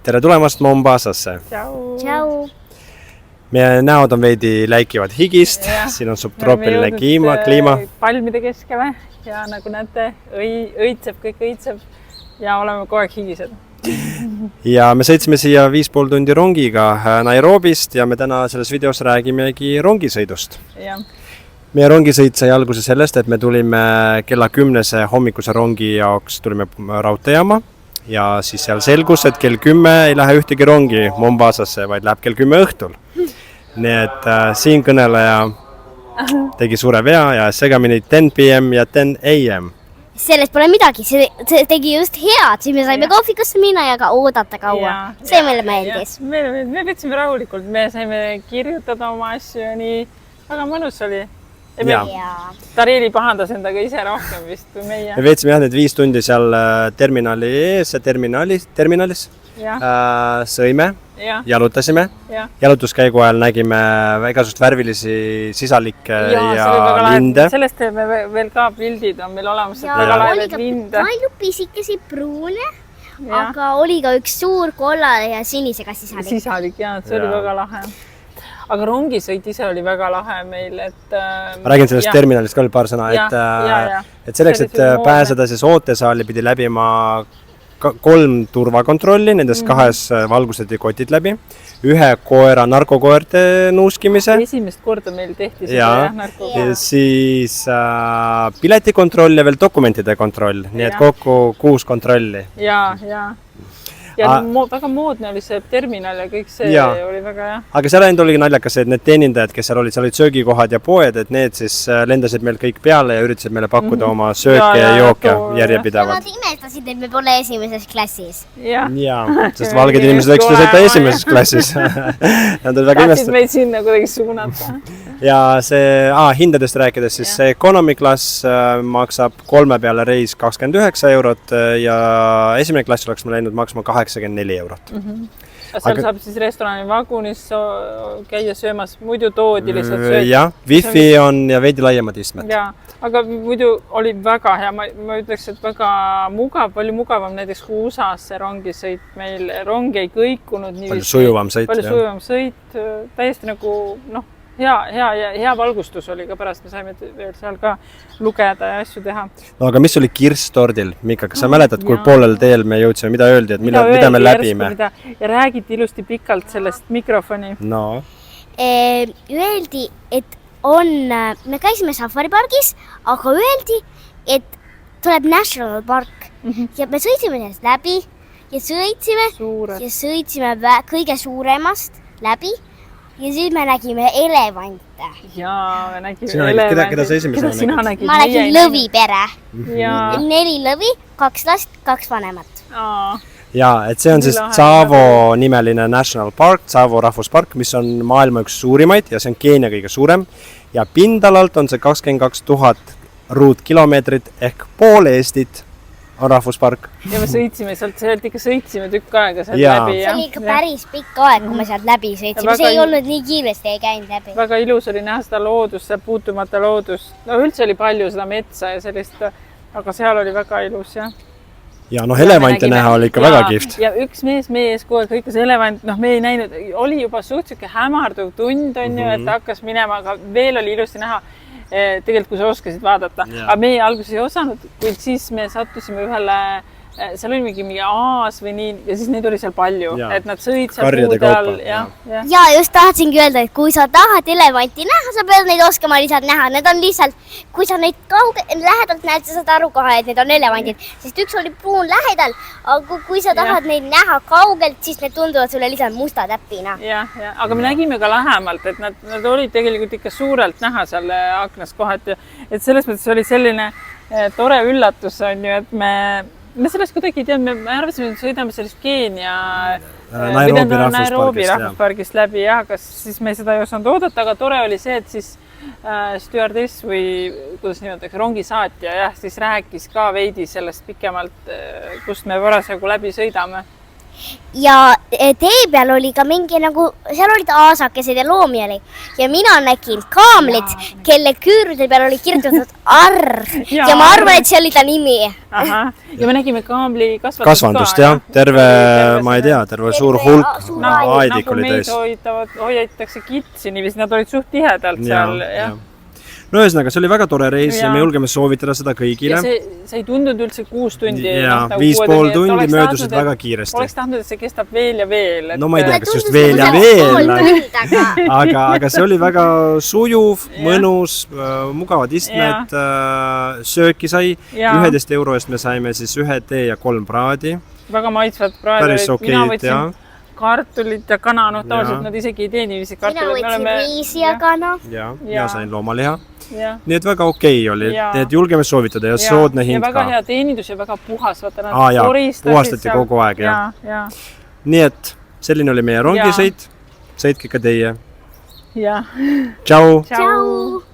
Tere tulemast Mombasasse. Tšau. Meie näod on veidi läikivad higist, siin on subtroopiline kliima. Palmide keskele ja nagu näete, kõik õitseb ja oleme kogu aeg higised. Ja me sõitsime siia 5,5 tundi rongiga Nairobist ja me täna selles videos räägimegi rongisõidust. Meie rongisõit sai alguse sellest, et me tulime kella 10 hommikuse rongi jaoks tulime raudteejaama ja siis seal selgus, et kell 10 ei lähe ühtegi rongi Mombasasse, vaid läheb kell 10 õhtul. Nii et siin kõneleja tegi suure vea ja segamini 10 PM ja 10 AM. Sellest pole midagi, see tegi just head, siis me saime kohvikusse minna ja ka oodata kaua. See meile meeldis. Me võtsime rahulikult, me saime kirjutada oma asju ja nii, väga mõnus oli. Tariili pahandas endaga ise rohkem vist kui meie. Me veetsime need 5 tundi seal terminali ees ja terminalis. Sõime, jalutasime. Jalutuskäigu ajal nägime igasugust värvilisi sisalikke ja linde. Sellest teeme veel ka pildid on meil olemas, et väga laevad linde. Palju pisikesi pruune, aga oli ka üks suur kollane ja sinisega sisalik. Sisalik, see oli väga lahe. Aga rongisõit ise oli väga lahe meil, et... Ma räägin sellest terminalist ka paar sõna, et selleks, et pääseda siis ootesaali pidi läbima 3 turvakontrolli, nendest 2 valgused ja kotid läbi, 1 koera narkokoerte nuuskimise. Esimest korda meil tehti seda narkokoerte. Ja siis piletikontroll ja veel dokumentide kontroll, nii et kokku 6 kontrolli. Ja väga moodne oli see terminal ja kõik see oli väga hea. Aga seal enda oligi naljakas, et need teenindajad, kes seal olid söögikohad ja poed, et need siis lendasid meil kõik peale ja üritasid meile pakkuda oma sööke ja jooke järjepidavalt. Nad imestasid, et me pole esimeses klassis. Sest valged inimesed võiks sõita esimeses klassis. Tahtsid meid sinna kuidagi suunata. Ja see hindadest rääkides, siis see economy class maksab 3 peale reis 29 eurot ja esimene klass oleks me läinud maksma 84 eurot. Seal saab siis restorani vagunis käia söömas, muidu toodi lihtsalt sööd. Jah, wifi on ja veidi laiemad istmed. Aga muidu oli väga hea, ma ütleks, et väga mugav, palju mugavam näiteks kui USA-s see rongisõit meil. Rong ei kõikunud. Palju sujuvam sõit, täiesti nagu hea valgustus oli ka pärast, me saime veel seal ka lugeda ja asju teha. No aga mis oli kirstordil? Mika, kas sa mäletad, kui poolel teel me jõudsime, mida öeldi, et mida me läbime? Ja räägiti ilusti pikalt sellest mikrofoni. No. Öeldi, et me käisime safaripargis, aga öeldi, et tuleb National Park ja me sõitsime sellest läbi ja sõitsime kõige suuremast läbi. Ja siis me nägime elevante. Me nägime elevante. Keda sa esimese nägid? Ma nägin lõvi pere. 4 lõvi, 2 last, 2 vanemat. Et see on siis Tsavo nimeline National Park, Tsavo rahvuspark, mis on maailma üks suurimaid ja see on Keenia kõige suurem. Ja pindalalt on see 22 000 ruutkilomeetrit ehk pool Eestit on rahvuspark. Ja me sõitsime sealt ikka tükk aega sealt läbi. See oli ikka päris pikk aeg, kui me sealt läbi sõitsime. See ei olnud nii kiiresti, ei käinud läbi. Väga ilus oli näha seda loodust, see puutumata loodust. Üldse oli palju seda metsa ja sellist, aga seal oli väga ilus, Ja elevante näha oli ikka väga kihvt. Ja üks mees meie ees kogu aeg hõikas elevant, me ei näinud, oli juba suhteliselt hämarduv tund, et hakkas minema, aga veel oli ilusti näha. Tegelikult, kui sa oskasid vaadata. Aga meie alguses ei osanud, kuid siis me sattusime ühele, seal oli mingi aas või nii, ja siis neid oli seal palju, et nad sõid seal puude all. Ja just tahtsingi öelda, et kui sa tahad elevanti näha, sa pead neid oskama lihtsalt näha. Need on lihtsalt, kui sa neid lähedalt näed, sa saad aru kohe, et need on elevandid. Sest üks oli pruun lähedal, aga kui sa tahad neid näha kaugelt, siis need tunduvad sulle lihtsalt musta täpina. Aga me nägime ka lähemalt, et nad olid tegelikult ikka suurelt näha seal aknast kohati. Et selles mõttes oli selline tore üllatus, et me sellest kuidagi ei tea, me arvasime, et sõidame sellest Keenia Nairobi rahvuspargist läbi, aga siis me seda ei osanud oodata, aga tore oli see, et siis stewardess või kuidas nimetakse, rongisaatja siis rääkis ka veidi sellest pikemalt, kust me parasjagu läbi sõidame. ja tee peal oli ka mingi nagu, seal olid aasakesed ja loomi oli ja mina nägin kaamlit, kelle küürude peal oli kirjutatud arv ja ma arvan, et see oli ta nimi. Ahah. Ja me nägime kaamli kasvandust ka, jah, terve, ma ei tea, terve suur hulk aedik oli täis. Hoiatakse kitsi niiviisi, nad olid suht tihedalt seal. Ja. No ühesõnaga, see oli väga tore reis ja me julgeme soovitada seda kõigile. Ja see ei tundunud üldse 6 tundi. Ja 5,5 tundi möödusid väga kiiresti. Oleks tahtnud, et see kestab veel ja veel. No ma ei tea, kas just veel ja veel, aga see oli väga sujuv, mõnus, mugavad istmed, sööki sai. 11 euro eest me saime siis 1 tee ja 3 praadi. Väga maitsvad praadi. Päris okeid, jah. Kartulit ja kana, tavaliselt nad isegi ei tee niiviisi kartulit. Mina võtsin riisi ja kana. Ja sain loomaliha. Nii et väga okei oli, nii et julgeme soovitada ja soodne hind ka. Ja väga hea teenindus ja väga puhas. Puhastati kogu aeg, jah. Nii et selline oli meie rongisõit. Sõitke ka teie. Ja. Tšau! Tšau!